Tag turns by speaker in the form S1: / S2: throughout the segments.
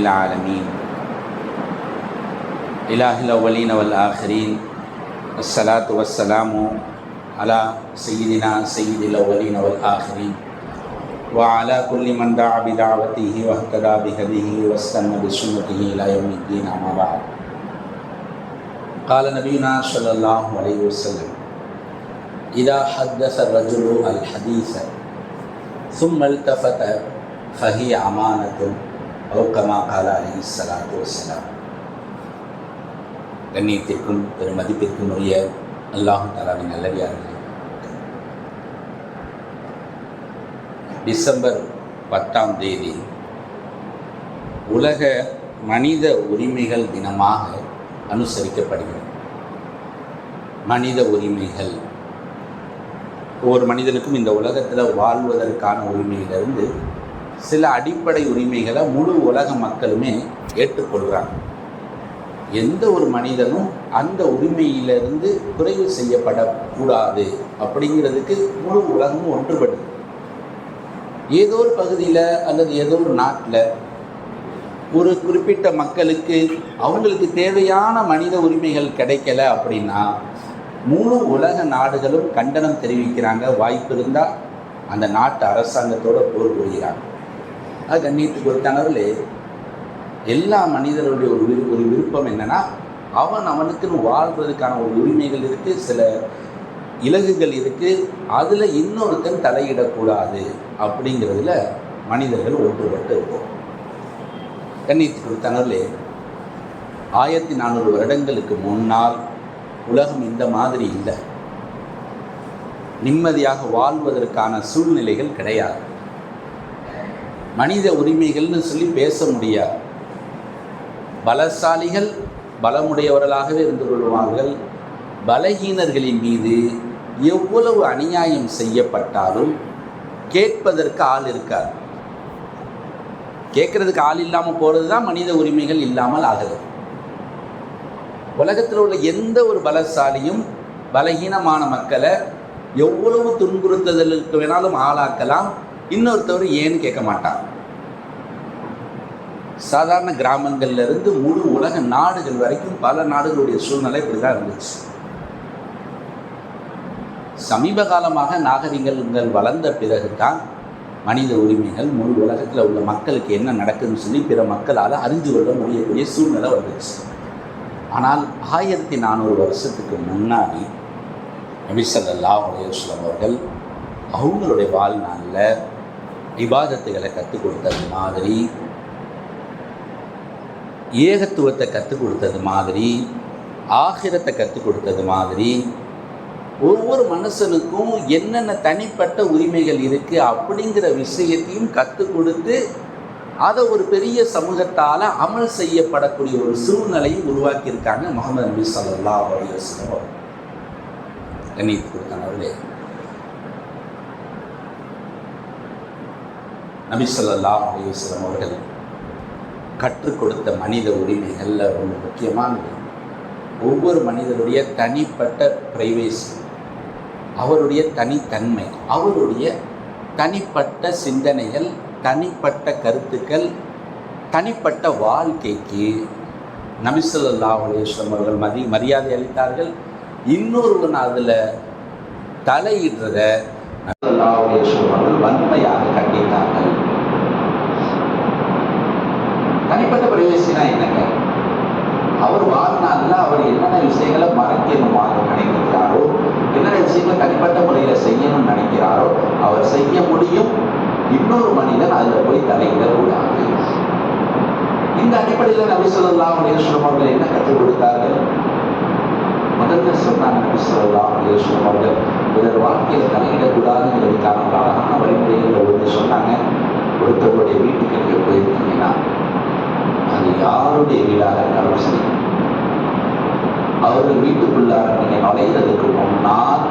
S1: العالمين إله الأولين والآخرين والصلاة والسلام على سيدنا سيد الأولين والآخرين وعلى كل من دعا بدعوته واهتدى بهديه واستنى بسنته إلى يوم الدين أما بعد. قال نبينا صلى الله عليه وسلم إذا حدث الرجل الحديث ثم التفت فهي أمانة أو كما قال عليه الصلاة والسلام. கண்ணியத்திற்கும் பெருமதிப்பிற்கும் உரிய அல்லாஹ் தஆலாவின் நல்லடியார்களே, டிசம்பர் 10 உலக மனித உரிமைகள் தினமாக அனுசரிக்கப்படுகிறது. மனித உரிமைகள், ஒவ்வொரு மனிதனுக்கும் இந்த உலகத்தில் வாழ்வதற்கான உரிமையிலிருந்து சில அடிப்படை உரிமைகளை முழு உலக மக்களுமே ஏற்றுக்கொள்கிறாங்க. எந்த ஒரு மனிதனும் அந்த உரிமையிலிருந்து குறைவு செய்யப்படக்கூடாது அப்படிங்கிறதுக்கு முழு உலகமும் ஒன்றுபடுது. ஏதோ ஒரு பகுதியில் அல்லது ஏதோ ஒரு நாட்டில் ஒரு குறிப்பிட்ட மக்களுக்கு அவங்களுக்கு தேவையான மனித உரிமைகள் கிடைக்கல அப்படின்னா முழு உலக நாடுகளும் கண்டனம் தெரிவிக்கிறாங்க. வாய்ப்பு இருந்தால் அந்த நாட்டு அரசாங்கத்தோடு போர் புரிகிறாங்க. அது கண்ணியத்துக்கு ஒருத்தனவர்களே, எல்லா மனிதர்களுடைய ஒரு விருப்பம் என்னென்னா, அவனுக்குன்னு வாழ்வதற்கான ஒரு உரிமைகள் இருக்குது, சில இலகுகள் இருக்குது, அதில் இன்னொருத்தன் தலையிடக்கூடாது அப்படிங்கிறதுல மனிதர்கள் ஒன்றுபட்டு இருக்கும். கண்ணியத்துக்கு ஒருத்தனவர்களே, 1400 வருடங்களுக்கு முன்னால் உலகம் இந்த மாதிரி இல்லை. நிம்மதியாக வாழ்வதற்கான சூழ்நிலைகள் கிடையாது. மனித உரிமைகள்னு சொல்லி பேச முடியாது. பலசாலிகள் பலமுடையவர்களாகவே இருந்து கொள்வார்கள். பலகீனர்களின் மீது எவ்வளவு அநியாயம் செய்யப்பட்டாலும் கேட்பதற்கு ஆள் இருக்காது. கேட்கறதுக்கு ஆள் இல்லாமல் போகிறது தான் மனித உரிமைகள் இல்லாமல் ஆகுது. உலகத்தில் உள்ள எந்த ஒரு பலசாலியும் பலகீனமான மக்களை எவ்வளவு துன்புறுத்துதலுக்கு வேணாலும் ஆளாக்கலாம். இன்னொருத்தவர் ஏன்னு கேட்க மாட்டார். சாதாரண கிராமங்கள்லேருந்து முழு உலக நாடுகள் வரைக்கும் பல நாடுகளுடைய சூழ்நிலை இப்படி தான் இருந்துச்சு. சமீப காலமாக நாகரிகங்கள் வளர்ந்த பிறகு தான் மனித உரிமைகள் முழு உலகத்தில் உள்ள மக்களுக்கு என்ன நடக்குதுன்னு சொல்லி பிற மக்களால் அறிந்து கொள்ள முடியக்கூடிய சூழ்நிலை வந்துச்சு. ஆனால் 1400 வருஷத்துக்கு முன்னாடி நபி ஸல்லல்லாஹு அலைஹி வஸல்லம் அவர்கள் அவங்களுடைய வாழ்நாளில் இபாதத்துகளை கற்றுக் கொடுத்தது மாதிரி, ஏகத்துவத்தை கற்றுக் கொடுத்தது மாதிரி, ஆகிரத்தை கற்றுக் கொடுத்தது மாதிரி, ஒவ்வொரு மனுஷனுக்கும் என்னென்ன தனிப்பட்ட உரிமைகள் இருக்குது அப்படிங்கிற விஷயத்தையும் கற்றுக் கொடுத்து அதை ஒரு பெரிய சமூகத்தால் அமல் செய்யப்படக்கூடிய ஒரு சூழ்நிலையை உருவாக்கியிருக்காங்க முஹம்மது நபி ஸல்லல்லாஹு அலைஹி வஸல்லம். கண்ணியத்துக்கு கொடுத்தவர்களே, நபி ஸல்லல்லாஹு அலைஹி வஸல்லம் அவர்கள் கற்றுக் கொடுத்த மனித உரிமைகளில் ரொம்ப முக்கியமானது ஒவ்வொரு மனிதனுடைய தனிப்பட்ட பிரைவேசி, அவருடைய தனித்தன்மை, அவருடைய தனிப்பட்ட சிந்தனைகள், தனிப்பட்ட கருத்துக்கள், தனிப்பட்ட வாழ்க்கைக்கு நபி ஸல்லல்லாஹு அலைஹி வஸல்லம் அவர்கள் மரியாதை அளித்தார்கள். இன்னொருவன் அதில் தலையிடுறத நபி ஸல்லல்லாஹு அலைஹி வஸல்லம் அவர்கள் வன்மையாக கண்டித்தார்கள். தனிப்பட்ட பிரைவேசினா என்னங்க? அவர் வாழ்நாளில் அவர் என்னென்ன விஷயங்களை மறைக்கணுமாக நினைக்கிறாரோ, என்னென்ன விஷயங்களை தனிப்பட்ட முறையில் செய்யணும்னு நினைக்கிறாரோ அவர் செய்ய முடியும். இன்னொரு மனிதன் அதில் போய் தலையிடக்கூடாது. இந்த அடிப்படையில் நபி ஸல்லல்லாஹு அலைஹி வஸல்லம் அவர்கள் என்ன கற்றுக் கொடுத்தார்கள்? முதல்ல சொன்னாங்க நபி ஸல்லல்லாஹு அலைஹி வஸல்லம் அவர்கள் பிறர் வாழ்க்கையில் தலையிடக்கூடாதுங்கிறதுக்கான ஒரு அழகான வழிமுறைகளை ஒன்று சொன்னாங்க. ஒருத்தருடைய வீட்டுக்கு நீங்கள் போயிருக்கீங்கன்னா அது யாருடைய வீடாக இருந்தாலும் சரி, அவர்கள் வீட்டுக்குள்ளார நீங்கள் நுழைகிறதுக்கு முன்னால்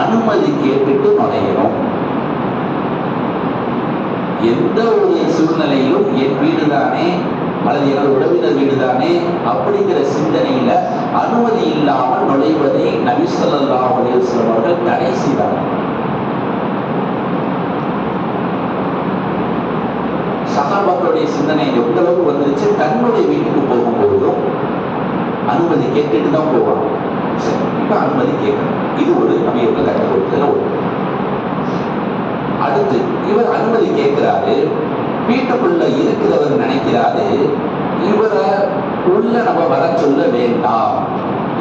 S1: அனுமதி கேட்டுட்டு நுழையணும். எந்த ஒரு சூழ்நிலையிலும் என் வீடு தானே அல்லது எனது உறவினர் வீடு தானே அப்படிங்கிற சிந்தனையில் அனுமதி இல்லாமல் நுழைவதை நபி ஸல்லல்லாஹு அலைஹி வஸல்லம் அவர்கள் தடை செய்தார்கள். சஹாபாக்களுடைய சிந்தனை எந்த வச்சு தன்னுடைய வீட்டுக்கு போகும்போதும் அனுமதி கேட்டுட்டு தான் போவாங்க. சரி, இப்ப அனுமதி கேட்கணும். இது ஒரு நபியவர்கள் கற்றுக் கொடுத்ததுல ஒன்று. அடுத்து இவர் அனுமதி கேட்கிறாரு. வீட்டுக்குள்ள இருக்கிறவர் நினைக்கிறாரு இவரை உள்ள நம்ம வர சொல்ல வேண்டாம்,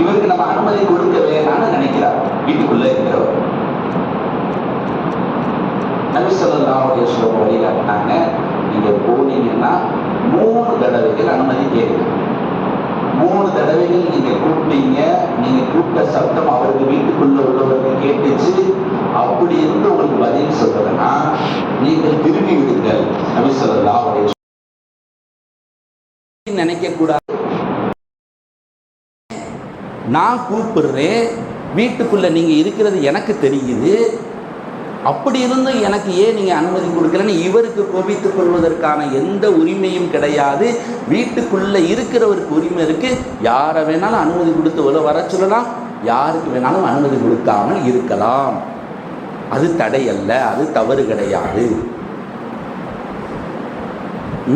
S1: இவருக்கு நம்ம அனுமதி கொடுக்க வேண்டாம்னு நினைக்கிறார் வீட்டுக்குள்ள இருக்கிறவர். நபி ஸல்லல்லாஹு அலைஹி வஸல்லம் வழிகாட்டினாங்க, நீங்க போனீங்கன்னா 3 தடவைகள் அனுமதி கேளுங்க. 3 தடவைகள் நீங்க கூப்பிட்டீங்க, நீங்க கூப்பிட்ட சத்தம் அவருக்கு வீட்டுக்குள்ள உள்ளவருக்கு கேட்டுச்சு, அப்படி இருந்து உங்களுக்கு பதில் சொல்றதுன்னா நீங்கள் திரும்பி விடுங்கள். நபி ஸல்லல்லாஹு அலைஹி வஸல்லம் நினைக்க கூடாது, நான் கூப்பிடுறேன், வீட்டுக்குள்ள நீங்க இருக்கிறது எனக்கு தெரியுது, அப்படி இருந்து எனக்கு ஏன் நீங்க அனுமதி கொடுக்கலன்னு இவருக்கு கோபித்துக் கொள்வதற்கான எந்த உரிமையும் கிடையாது. வீட்டுக்குள்ள இருக்கிறவருக்கு உரிமை இருக்கு. யாரை வேணாலும் அனுமதி கொடுத்து வர சொல்லலாம், யாருக்கு வேணாலும் அனுமதி கொடுக்காமல் இருக்கலாம். அது தடை அல்ல, அது தவறு கிடையாது.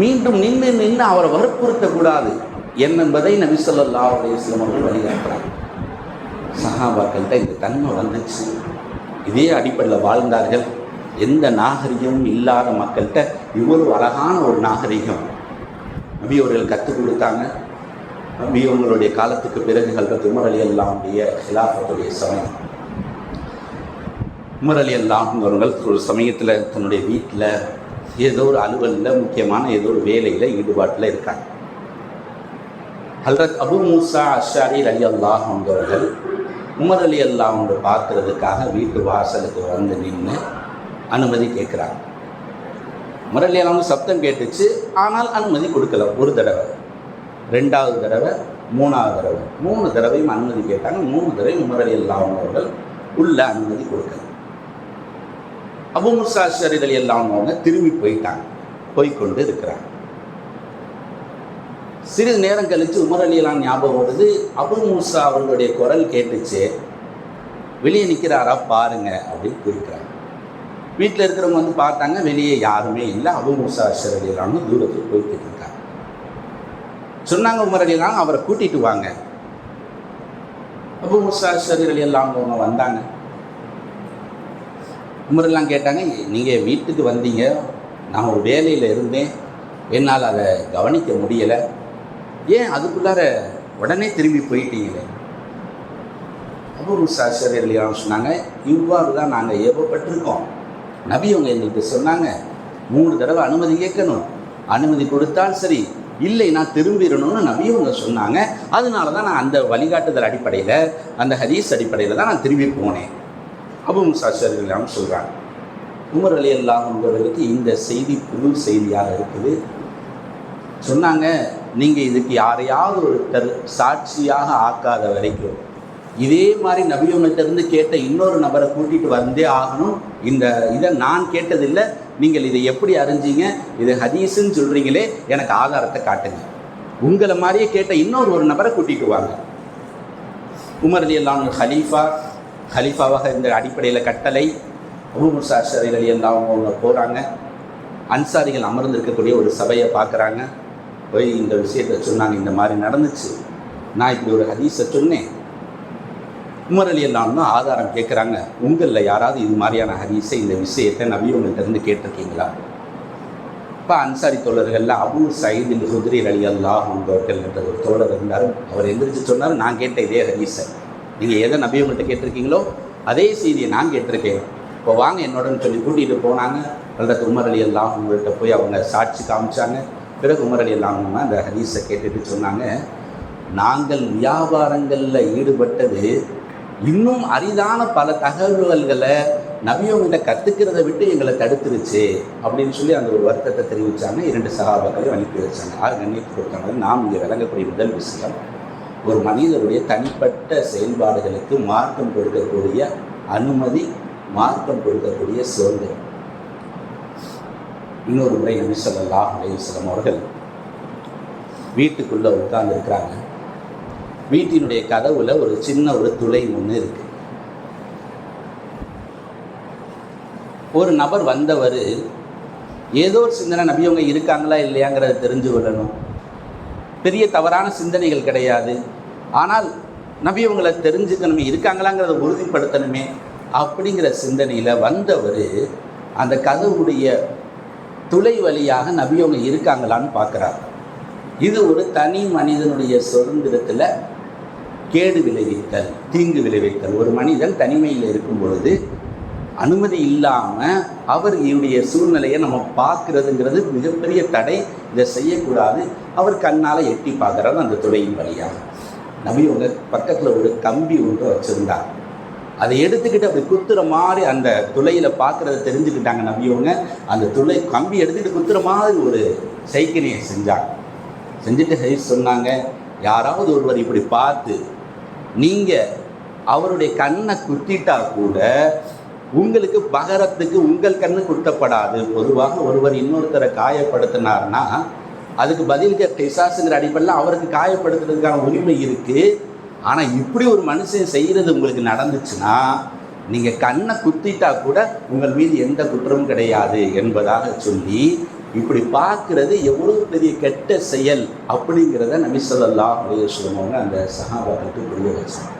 S1: மீண்டும் நின்று அவரை வற்புறுத்தக்கூடாது என்பதை நபி ஸல்லல்லாஹு அலைஹி வஸல்லம் அவர்கள் வழிகாட்டுறாங்க. சஹாபாக்கள்கிட்ட இந்த தன்மை வந்துச்சு. இதே அடிப்படையில் வாழ்ந்தார்கள். எந்த நாகரிகமும் இல்லாத மக்கள்கிட்ட இவ்வளவு அழகான ஒரு நாகரிகம் நபி அவர்கள் கற்றுக் கொடுத்தாங்க. நபி அவங்களுடைய காலத்துக்கு பிறகு ஹல்ரத் உமர் ரலியல்லாஹு அன்ஹுடைய ஹிலாஃபத்துடைய சமயம். உமர் ரலியல்லாஹு அன்ஹு அவர்கள் ஒரு சமயத்தில் தன்னுடைய வீட்டில் ஏதோ ஒரு அலுவலில் முக்கியமான ஏதோ ஒரு வேலையில் ஈடுபாட்டில் இருக்காங்க. ஹல்ரத் அபு மூசா அஷ்ஷாரி ரலியல்லாஹு அன்ஹு அவர்கள் உமர் ரலியல்லாஹு அன்ஹு பார்க்கறதுக்காக வீட்டு வாசலுக்கு வந்து நின்று அனுமதி கேட்குறாங்க. உமர் ரலியல்லாஹு அன்ஹு சப்தம் கேட்டுச்சு, ஆனால் அனுமதி கொடுக்கல. ஒரு தடவை, 2வது தடவை, 3வது தடவை, 3 தடவையும் அனுமதி கேட்டாங்க. 3 தடவையும் உமர் ரலியல்லாஹு அன்ஹு அவர்கள் உள்ள அனுமதி கொடுக்கல. அபு மூசா அஷ்ஷாரி ரலியல்லாஹு அன்ஹு அவங்க திரும்பி போய்கொண்டு இருக்கிறாங்க. சிறிது நேரம் கழித்து உமர் ரலியல்லாஹு அன்ஹு ஞாபகம் வருது. அபு மூசா அவர்களுடைய குரல் கேட்டுச்சு, வெளியே நிற்கிறாரா பாருங்க அப்படின்னு குறிக்கிறாங்க. வீட்டில் இருக்கிறவங்க வந்து பார்த்தாங்க, வெளியே யாருமே இல்லை. அபு மூசா அஷ்ஷாரி ரலியல்லாஹு அன்ஹு தூரத்துக்கு போய்கிட்டு இருக்காங்க. சொன்னாங்க, உமர் ரலியல்லாஹு அன்ஹு அவரை கூட்டிட்டு வாங்க. அபு மூசா அஷ்ஷாரி ரலியல்லாஹு அன்ஹு அவங்க வந்தாங்க. உமரெல்லாம் கேட்டாங்க, நீங்கள் வீட்டுக்கு வந்தீங்க, நான் ஒரு வேலையில் இருந்தேன், என்னால் அதை கவனிக்க முடியலை, ஏன் அதுக்குள்ளார உடனே திரும்பி போயிட்டீங்களே? அபு மூசா அஷ்ஷாரி ரலியல்லாஹு அன்ஹு சொன்னாங்க, இவ்வாறு தான் நாங்கள் ஏவப்பட்டிருக்கோம். நபி அவங்க எங்களுக்கு சொன்னாங்க, 3 தடவை அனுமதி கேட்கணும், அனுமதி கொடுத்தால் சரி, இல்லை நான் திரும்பிடணும்னு நபி அவங்க சொன்னாங்க. அதனால தான் நான் அந்த வழிகாட்டுதல் அடிப்படையில், அந்த ஹதீஸ் அடிப்படையில் தான் நான் திரும்பி போனேன். அபு மூசா அஷ்ஷாரி ரலியல்லாஹு அன்ஹு சொல்கிறாங்க. உமர் ரலியல்லாஹு அன்ஹு அவர்களுக்கு இந்த செய்தி புது செய்தியாக இருக்குது. சொன்னாங்க, நீங்கள் இதுக்கு யாரையாவது ஒருத்தர் சாட்சியாக ஆக்காத வரைக்கும் இதே மாதிரி நபியவங்கள்ட்ட கேட்ட இன்னொரு நபரை கூட்டிகிட்டு வந்தே ஆகணும். இதை நான் கேட்டதில்லை, நீங்கள் இதை எப்படி அறிஞ்சீங்க, இது ஹதீஸுன்னு சொல்கிறீங்களே, எனக்கு ஆதாரத்தை காட்டுங்க. உங்களை மாதிரியே கேட்ட இன்னொரு நபரை கூட்டிகிட்டு வாங்க. உமர் ரலியல்லாஹு அன்ஹு ஹலீஃபாவாக இந்த அடிப்படையில் கட்டளை. அபு மூசா அஷ்ஷாரி ரலியல்லாஹு அன்ஹு அவங்க போகிறாங்க. அன்சாரிகள் அமர்ந்திருக்கக்கூடிய ஒரு சபையை பார்க்குறாங்க. போய் இந்த விஷயத்தை சொன்னாங்க, இந்த மாதிரி நடந்துச்சு, நான் இப்படி ஒரு ஹதீஸை சொன்னேன். உமர் ரலியல்லாஹு அன்ஹு ஆதாரம் கேட்குறாங்க, உங்களில் யாராவது இது மாதிரியான ஹதீஸை, இந்த விஷயத்தை நபி உங்கள்கிட்ட இருந்து கேட்டிருக்கீங்களா? இப்போ அன்சாரி தோழர்கள்ல அபு சயீத் அல் ஹுத்ரி ரலியல்லாஹு அன்ஹு அவர்கள் என்ற ஒரு தோழர் இருந்தார். அவர் எந்திரிச்சு சொன்னார், நான் கேட்ட இதே ஹதீஸை நீங்கள் எதை நபி உங்கள்கிட்ட கேட்டிருக்கீங்களோ அதே செய்தியை நான் கேட்டிருக்கேன், இப்போ வாங்க என்னோடன்னு சொல்லி கூட்டிகிட்டு போனாங்க. ஹல்ரத் உமர் ரலியல்லாஹு அன்ஹு அவங்கள்ட்ட போய் அவங்க சாட்சி காமிச்சாங்க. பிறகு உமர் ரலியல்லாஹு அன்ஹு அந்த ஹதீஸை கேட்டுட்டு சொன்னாங்க, நாங்கள் வியாபாரங்களில் ஈடுபட்டது இன்னும் அரிதான பல தகவல்களை நபியவங்கள்ட்ட கற்றுக்கிறத விட்டு எங்களை தடுத்துருச்சு அப்படின்னு சொல்லி அந்த ஒரு வருத்தத்தை தெரிவித்தாங்க. 2 சஹாபாக்களையும் அனுப்பி வச்சாங்க. யார் கண்ணியத்து கொடுத்தாங்க? நாம் இங்கே விளங்கக்கூடிய முதல் விஷயம், ஒரு மனிதருடைய தனிப்பட்ட செயல்பாடுகளுக்கு மார்க்கம் கொடுக்கக்கூடிய அனுமதி, மார்க்கம் கொடுக்கக்கூடிய சுதந்திரம். இன்னொரு முறை நபி ஸல்லல்லாஹு அலைஹி வஸல்லம் அவர்கள் வீட்டுக்குள்ளே உட்கார்ந்து இருக்கிறாங்க. வீட்டினுடைய கதவுல ஒரு சின்ன ஒரு துளை ஒன்று இருக்கு. ஒரு நபர் வந்தவர் ஏதோ ஒரு சிந்தனை, நபியவங்க இருக்காங்களா இல்லையாங்கிறத தெரிஞ்சு கொள்ளணும். பெரிய தவறான சிந்தனைகள் கிடையாது. ஆனால் நபி அவங்களை தெரிஞ்சுக்கணுமே, இருக்காங்களாங்கிறத உறுதிப்படுத்தணுமே அப்படிங்கிற சிந்தனையில் வந்தவர் அந்த கதவுடைய துளை வழியாக நபி அவங்க இருக்காங்களான்னு பார்க்குறார். இது ஒரு தனி மனிதனுடைய சுதந்திரத்தில் கேடு விளைவித்தல், தீங்கு விளைவித்தல். ஒரு மனிதன் தனிமையில் இருக்கும் பொழுது அனுமதி இல்லாமல் அவருடைய சூழ்நிலையை நம்ம பார்க்குறதுங்கிறது மிகப்பெரிய தடை. இதை செய்யக்கூடாது. அவர் கண்ணால் எட்டி பார்க்குறாரு அந்த துளையின் வழியாக. நபி அவங்க பக்கத்தில் ஒரு கம்பி ஒன்று வச்சுருந்தார். அதை எடுத்துக்கிட்டு அப்படி குத்துற மாதிரி அந்த துளையில் பார்க்குறத தெரிஞ்சுக்கிட்டாங்க நபியவங்க. அந்த துளை கம்பி எடுத்துக்கிட்டு குத்துற மாதிரி ஒரு சைக்கினையை செஞ்சாங்க. செஞ்சுட்டு சொன்னாங்க, யாராவது ஒருவர் இப்படி பார்த்து நீங்கள் அவருடைய கண்ணை குத்திட்டா கூட உங்களுக்கு பகரத்துக்கு உங்கள் கண்ணு குத்தப்படாது. பொதுவாக ஒருவர் இன்னொருத்தரை காயப்படுத்தினார்னா அதுக்கு பதிலுக்கு கிசாஸுங்கிற அடிப்படையில் அவருக்கு காயப்படுத்துறதுக்கான உரிமை இருக்குது. ஆனால் இப்படி ஒரு மனுஷன் செய்கிறது உங்களுக்கு நடந்துச்சுன்னா நீங்கள் கண்ணை குத்திட்டா கூட உங்கள் மீது எந்த குற்றமும் கிடையாது என்பதாக சொல்லி இப்படி பார்க்குறது எவ்வளோ பெரிய கெட்ட செயல் அப்படிங்கிறத நபி ஸல்லல்லாஹு அலைஹி வஸல்லம் அந்த சஹாபாக்களுக்கு புரிய வச்சாங்க.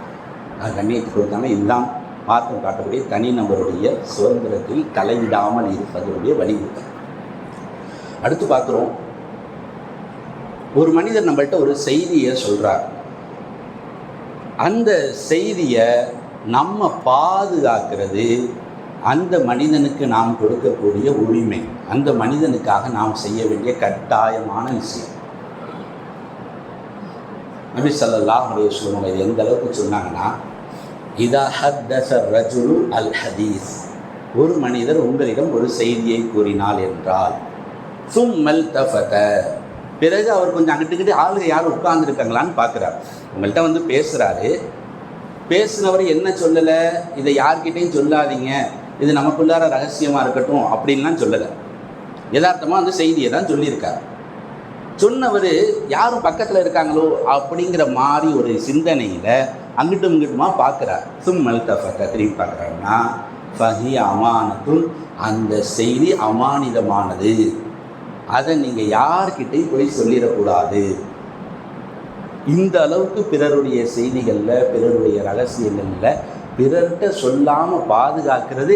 S1: கண்ணியத்துக்கு கொடுத்தாங்க. இதுதான் மாற்றம் காட்டக்கூடிய தனிநபருடைய சுதந்திரத்தில் தலையிடாமல் இருப்பதனுடைய வலியுறுத்தல். அடுத்து பார்க்குறோம், ஒரு மனிதர் நம்மள்கிட்ட ஒரு செய்தியை சொல்கிறார். அந்த செய்தியை நம்ம பாதுகாக்கிறது அந்த மனிதனுக்கு நாம் கொடுக்கக்கூடிய உரிமை, அந்த மனிதனுக்காக நாம் செய்ய வேண்டிய கட்டாயமான விஷயம். நபி ஸல்லல்லாஹு அலைஹி வஸல்லம் இது எந்த அளவுக்கு சொன்னாங்கன்னா, இதா ஹத்தஸ ரஜுலு அல் ஹதீஸ், ஒரு மனிதர் உங்களிடம் ஒரு செய்தியை கூறினாள் என்றால், சும்மல் தஃபத, பிறகு அவர் கொஞ்சம் அங்கிட்டுக்கிட்டு ஆளுங்க யாரும் உட்கார்ந்துருக்காங்களான்னு பார்க்குறார். உங்கள்கிட்ட வந்து பேசுகிறாரு. பேசுனவர் என்ன சொல்லலை, இதை யார்கிட்டையும் சொல்லாதீங்க, இது நமக்குள்ளார ரகசியமாக இருக்கட்டும் அப்படின்லாம் சொல்லலை. யதார்த்தமாக அந்த செய்தியை தான் சொல்லியிருக்கார். சொன்னவர் யாரும் பக்கத்தில் இருக்காங்களோ அப்படிங்கிற மாதிரி ஒரு சிந்தனையில் அங்கிட்டும் இங்கிட்டுமா பார்க்குறார். சும்மல் தஃபத, திரும்பி பார்க்குறாருன்னா ஃபஹி அமானத்துன், அந்த செய்தி அமானிதமானது, அதை நீங்கள் யார்கிட்டையும் போய் சொல்லிடக்கூடாது. இந்த அளவுக்கு பிறருடைய செய்திகளில், பிறருடைய ரகசியங்களில் பிறர்கிட்ட சொல்லாமல் பாதுகாக்கிறது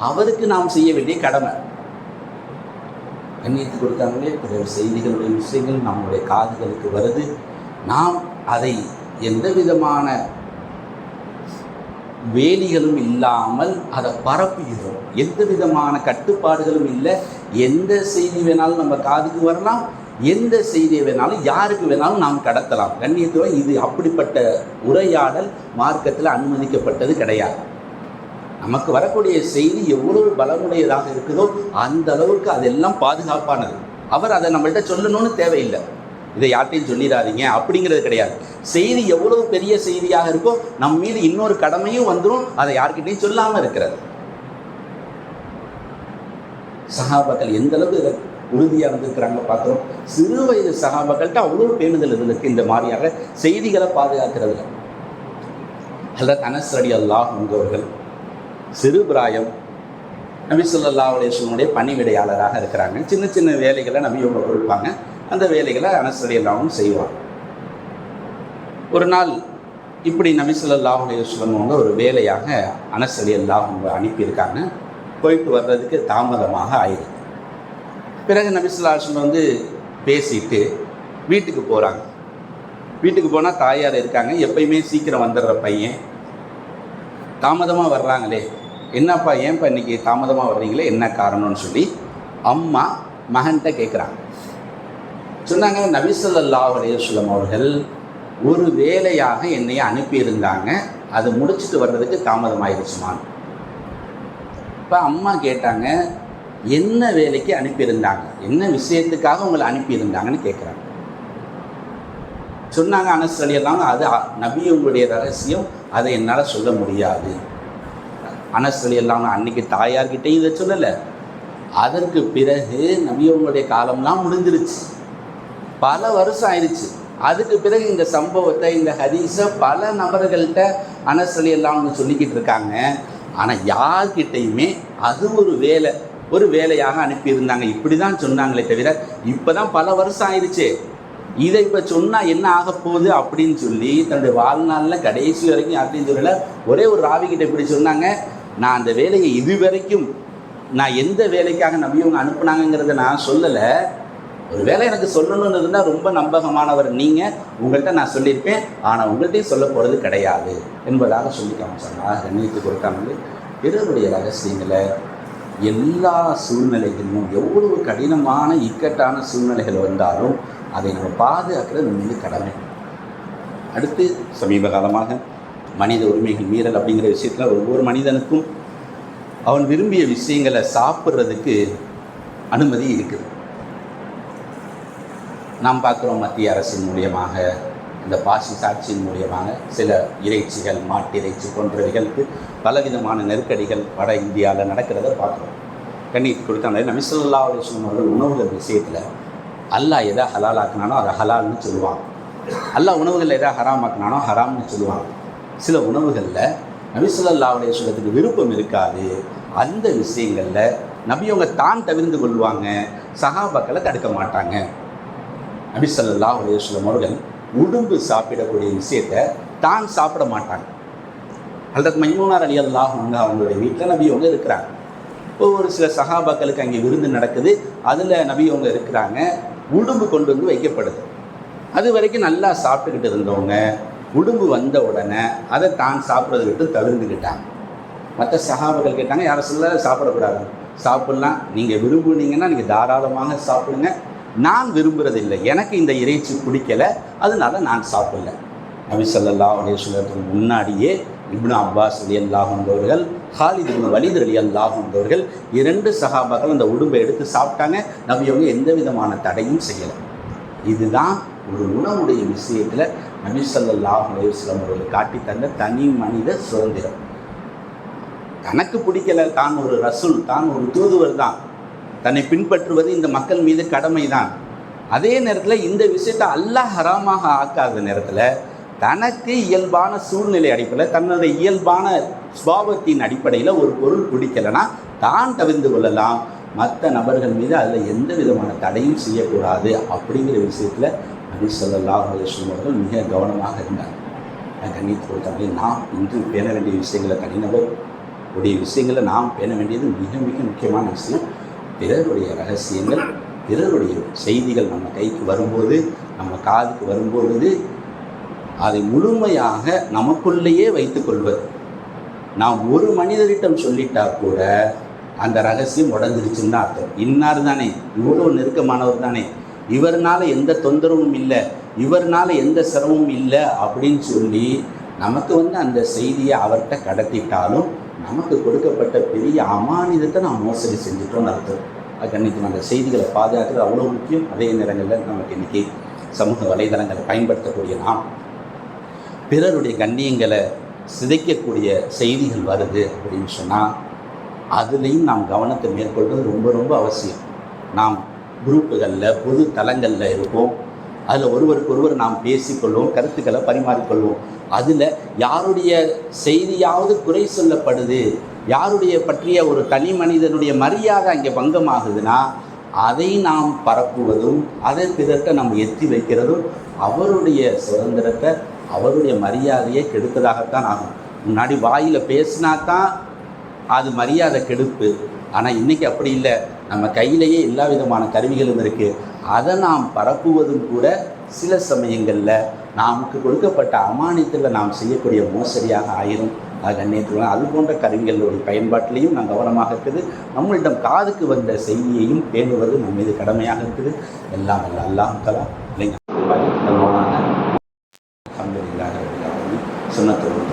S1: அவருக்கு நாம் செய்ய வேண்டிய கடமை. கண்ணியத்து கொடுத்தாங்களே, பிறர் செய்திகளுடைய விஷயங்கள் நம்முடைய காதுகளுக்கு வருது. நாம் அதை எந்த விதமான வேலிகளும் இல்லாமல் அதை பரப்புகிறோம். எந்த விதமான கட்டுப்பாடுகளும் இல்லை. எந்த செய்தி வேணாலும் நம்ம காதுக்கு வரலாம், எந்த செய்தியை வேணாலும் யாருக்கு வேணாலும் நாம் கடத்தலாம். கண்ணியத்துவம் இது அப்படிப்பட்ட உரையாடல் மார்க்கத்தில் அனுமதிக்கப்பட்டது கிடையாது. நமக்கு வரக்கூடிய செய்தி எவ்வளவு பலமுடையதாக இருக்குதோ அந்த அளவுக்கு அதெல்லாம் பாதுகாப்பானது. அவர் அதை நம்மள்கிட்ட சொல்லணும்னு தேவையில்லை, இதை யார்ட்டையும் சொல்லிடாதீங்க அப்படிங்கிறது கிடையாது. செய்தி எவ்வளவு பெரிய செய்தியாக இருக்கோ நம் மீது இன்னொரு கடமையும் வந்துடும், அதை யார்கிட்டையும் சொல்லாமல் இருக்கிறது. சஹாபாக்கள் எந்த அளவுக்கு உறுதியாக இருந்திருக்கிறாங்க பார்க்குறோம். சிறு வயது சஹாபாக்கள்கிட்ட அவ்வளோ பேணுதல் இருந்திருக்கு இந்த மாதிரியாக செய்திகளை பாதுகாக்கிறதுல. ஹஜ்ரத் அனஸ் ரலியல்லாஹு அன்ஹு அவர்கள் சிறு பிராயம் நபி ஸல்லல்லாஹு அலைஹி வஸல்லம் பணிவிடையாளராக இருக்கிறாங்க. சின்ன சின்ன வேலைகளை நபி அவங்க கொடுப்பாங்க. அந்த வேலைகளை அனஸ் ரலியல்லாஹு அன்ஹு செய்வாங்க. ஒரு நாள் இப்படி நபி ஸல்லல்லாஹு அலைஹி வஸல்லம் ஒரு வேலையாக அனஸ் ரலியல்லாஹு அன்ஹு அனுப்பியிருக்காங்க. போயிட்டு வர்றதுக்கு தாமதமாக ஆயிடுது. பிறகு நபி ஸல்லல்லாஹு அலைஹி வஸல்லம் பேசிட்டு வீட்டுக்கு போகிறாங்க. வீட்டுக்கு போனால் தாயார் இருக்காங்க. எப்பயுமே சீக்கிரம் வந்துடுற பையன் தாமதமாக வர்றாங்களே, என்னப்பா ஏன்ப்பா இன்றைக்கி தாமதமாக வர்றீங்களே, என்ன காரணம்னு சொல்லி அம்மா மகன்கிட்ட கேட்குறாங்க. சொன்னாங்க, நபி ஸல்லல்லாஹு அலைஹி வஸல்லம் அவர்கள் ஒரு வேலையாக என்னை அனுப்பியிருந்தாங்க, அது முடிச்சுட்டு வர்றதுக்கு தாமதமாயிருச்சுமான். இப்போ அம்மா கேட்டாங்க, என்ன வேலைக்கு அனுப்பியிருந்தாங்க, என்ன விஷயத்துக்காக உங்களை அனுப்பியிருந்தாங்கன்னு கேட்குறாங்க. சொன்னாங்க அனஸ் ரலியல்லாஹு அன்ஹு, அது நபி உங்களுடைய ரகசியம், அதை என்னால் சொல்ல முடியாது. அனஸ் ரலியல்லாஹு அன்ஹு அன்றைக்கி தாயார்கிட்டையும் இதை சொல்லலை. அதற்கு பிறகு நபி உங்களுடைய காலம்லாம் முடிஞ்சிருச்சு, பல வருஷம் ஆயிடுச்சு. அதுக்கு பிறகு இந்த சம்பவத்தை, இந்த ஹதீஸை பல நபர்கள்ட்ட அனஸ் ரலியல்லாஹு அன்ஹு சொல்லிக்கிட்டு இருக்காங்க. ஆனால் யார்கிட்டையுமே அது ஒரு வேலையாக அனுப்பியிருந்தாங்க இப்படி தான் சொன்னாங்களே தவிர, இப்போ தான் பல வருஷம் ஆயிடுச்சு,
S2: இதை இப்போ சொன்னால் என்ன ஆக போகுது அப்படின்னு சொல்லி தன்னுடைய வாழ்நாளில் கடைசி வரைக்கும் யார்ட்டையும் சொல்லலை. ஒரே ஒரு ராவிக்கிட்ட இப்படி சொன்னாங்க, நான் அந்த வேலையை இது வரைக்கும் நான் எந்த வேலைக்காக நபியவங்க அனுப்புனாங்கிறத நான் சொல்லலை. ஒரு வேலை எனக்கு சொல்லணும்னு இருந்தால் ரொம்ப நம்பகமானவர் நீங்கள், உங்கள்கிட்ட நான் சொல்லியிருப்பேன், ஆனால் உங்கள்கிட்டையும் சொல்ல போகிறது கிடையாது என்பதாக சொல்லி காமிச்சாங்க. கண்ணியத்தை கொடுக்காமல் பிறருடைய ரகசியங்களை எல்லா சூழ்நிலைகளிலும் எவ்வளவு கடினமான இக்கட்டான சூழ்நிலைகள் வந்தாலும் அதை நம்ம பாதுகாக்கிறது நம்ம மீது கடமை. அடுத்து சமீப காலமாக மனித உரிமைகள் மீறல் அப்படிங்கிற விஷயத்தில் ஒவ்வொரு மனிதனுக்கும் அவன் விரும்பிய விஷயங்களை சாப்பிட்றதுக்கு அனுமதி இருக்குது. நாம் பார்க்குறோம், மத்திய அரசின் மூலியமாக இந்த பாசி சாட்சியின் மூலியமாக சில இறைச்சிகள், மாட்டு இறைச்சி போன்றவைகளுக்கு பலவிதமான நெருக்கடிகள் வட இந்தியாவில் நடக்கிறத பார்க்குறோம். கண்ணியத்தை கொடுத்தாங்க. நபி ஸல்லல்லாஹு அலைஹி வஸல்லம் அவர்கள் உணவுகள் விஷயத்தில் அல்லாஹ் எதை ஹலால் ஆக்கினானோ அதை ஹலால்னு சொல்லுவாங்க, அல்லாஹ் உணவுகள் எதை ஹராம் ஆக்கினானோ ஹராம்னு சொல்லுவாங்க. சில உணவுகளில் நபி ஸல்லல்லாஹு அலைஹி வஸல்லத்துக்கு விருப்பம் இருக்காது, அந்த விஷயங்களில் நபியவங்க தான் தவிர்த்து கொள்வாங்க, சஹாபாக்களை தடுக்க மாட்டாங்க. நபி ஸல்லல்லாஹு அலைஹி வஸல்லம் அவர்கள் உடும்பு சாப்பிடக்கூடிய விஷயத்தை தான் சாப்பிட மாட்டாங்க. ஹஜ்ரத் மைமூனா ரலியல்லாஹு அன்ஹா அவங்களுடைய வீட்டில் நபியவங்க இருக்கிறாங்க. ஒரு சில சஹாபாக்களுக்கு அங்கே விருந்து நடக்குது, அதில் நபியவங்க இருக்கிறாங்க. உடும்பு கொண்டு வந்து வைக்கப்படுது. அது வரைக்கும் நல்லா சாப்பிட்டுக்கிட்டு இருந்தவங்க உடும்பு வந்த உடனே அதை தான் சாப்பிட்றதை விட்டு தவிர்த்துக்கிட்டாங்க. மற்ற சஹாபாக்கள் கேட்டாங்க, யாரை சொல்ல சாப்பிடக்கூடாது, சாப்பிட்லாம், நீங்கள் விரும்புனீங்கன்னா நீங்கள் தாராளமாக சாப்பிடுங்க, நான் விரும்புகிறதில்லை, எனக்கு இந்த இறைச்சி பிடிக்கலை, அதனால நான் சாப்பிடல. நபி ஸல்லல்லாஹு அலைஹி வஸல்லம் முன்னாடியே இப்னு அப்பாஸ் ரலியல்லாஹு அன்ஹு அவர்கள், ஹாலித் இப்னு வலீத் ரலியல்லாஹு அன்ஹு அவர்கள், 2 சஹாபாக்கள் அந்த உடும்பை எடுத்து சாப்பிட்டாங்க. நபி அவங்க எந்த விதமான தடையும் செய்யலை. இதுதான் ஒரு உணவுடைய விஷயத்தில் நபி ஸல்லல்லாஹு அலைஹி வஸல்லம் அவர்கள் காட்டி தந்த தனி மனித சுதந்திரம். தனக்கு பிடிக்கலை, தான் ஒரு ரசூல், தான் ஒரு தூதுவர் தான், தன்னை பின்பற்றுவது இந்த மக்கள் மீது கடமை தான். அதே நேரத்தில் இந்த விஷயத்தை அல்லாஹ் ஹராமாக ஆக்காத நேரத்தில் தனக்கு இயல்பான சூழ்நிலை அடிப்படையில், தன்னுடைய இயல்பான சுபாவத்தின் அடிப்படையில் ஒரு பொருள் பிடிக்கலைன்னா தான் தவிர்த்து கொள்ளலாம், மற்ற நபர்கள் மீது அதில் எந்த விதமான தடையும் செய்யக்கூடாது அப்படிங்கிற விஷயத்தில் நபி ஸல்லல்லாஹு அலைஹி வஸல்லம் அவர்கள் மிக கவனமாக இருந்தார். கண்ணியத்தை கொடுத்தாங்க. நாம் இன்று பேண வேண்டிய விஷயங்களை, தனிநபர் உடைய விஷயங்களை நாம் பேண வேண்டியது மிக மிக முக்கியமான விஷயம். பிறருடைய ரகசியங்கள், பிறருடைய செய்திகள் நம்ம கைக்கு வரும்போது, நம்ம காதுக்கு வரும்பொழுது அதை முழுமையாக நமக்குள்ளேயே வைத்துக்கொள்வது. நாம் ஒரு மனிதரிடம் சொல்லிட்டா கூட அந்த ரகசியம் உடஞ்சிருச்சுன்னு தான் அர்த்தம். இன்னார் தானே, இவ்வளோ நெருக்கமானவர் தானே, இவர்னால எந்த தொந்தரவும் இல்லை, இவர்னால எந்த சிரமமும் இல்லை அப்படின்னு சொல்லி நமக்கு அந்த செய்தியை அவர்கிட்ட கடத்திட்டாலும் நமக்கு கொடுக்கப்பட்ட பெரிய அமானிதத்தை நாம் மோசடி செஞ்சுட்டோம்னு அர்த்தம். கண்ணியத்துக்கு அந்த செய்திகளை பாதுகாக்கிறது அவ்வளோ முக்கியம். அதே நேரங்களில் நமக்கு இன்றைக்கி சமூக வலைதளங்களை பயன்படுத்தக்கூடிய நாம் பிறருடைய கண்ணியங்களை சிதைக்கக்கூடிய செய்திகள் வருது அப்படின்னு சொன்னால் அதுலேயும் நாம் கவனத்தை மேற்கொள்வது ரொம்ப ரொம்ப அவசியம். நாம் குரூப்புகளில், பொது தளங்களில் இருப்போம், அதில் ஒருவருக்கொருவர் நாம் பேசிக்கொள்வோம், கருத்துக்களை பரிமாறிக்கொள்வோம். அதில் யாருடைய செய்தியாவது குறை சொல்லப்படுது, யாருடைய பற்றிய ஒரு தனி மனிதனுடைய மரியாதை அங்கே பங்கமாகுதுன்னா அதை நாம் பரப்புவதும், அதை பிறர்கிட்ட நம்ம எத்தி வைக்கிறதும் அவருடைய சுதந்திரத்தை, அவருடைய மரியாதையை கெடுத்ததாகத்தான் ஆகும். முன்னாடி வாயில் பேசினா தான் அது மரியாதை கெடுப்பு. ஆனால் இன்றைக்கி அப்படி இல்லை, நம்ம கையிலேயே எல்லா விதமான கருவிகளும் இருக்குது. அதை நாம் பரப்புவதும் கூட சில சமயங்களில் நமக்கு கொடுக்கப்பட்ட அமானியத்தில் நாம் செய்யக்கூடிய மோசடியாக ஆயிரும். கண்ணியத்துடன் அது போன்ற கருவிகளுடைய பயன்பாட்டிலையும் நான் கவனமாக இருக்குது. நம்மளிடம் காதுக்கு வந்த செய்தியையும் பேணுவது நம் மீது கடமையாக இருக்குது. எல்லாம் அல்லாஹ் தஆலா இல்லைங்க சொன்னத்தோடு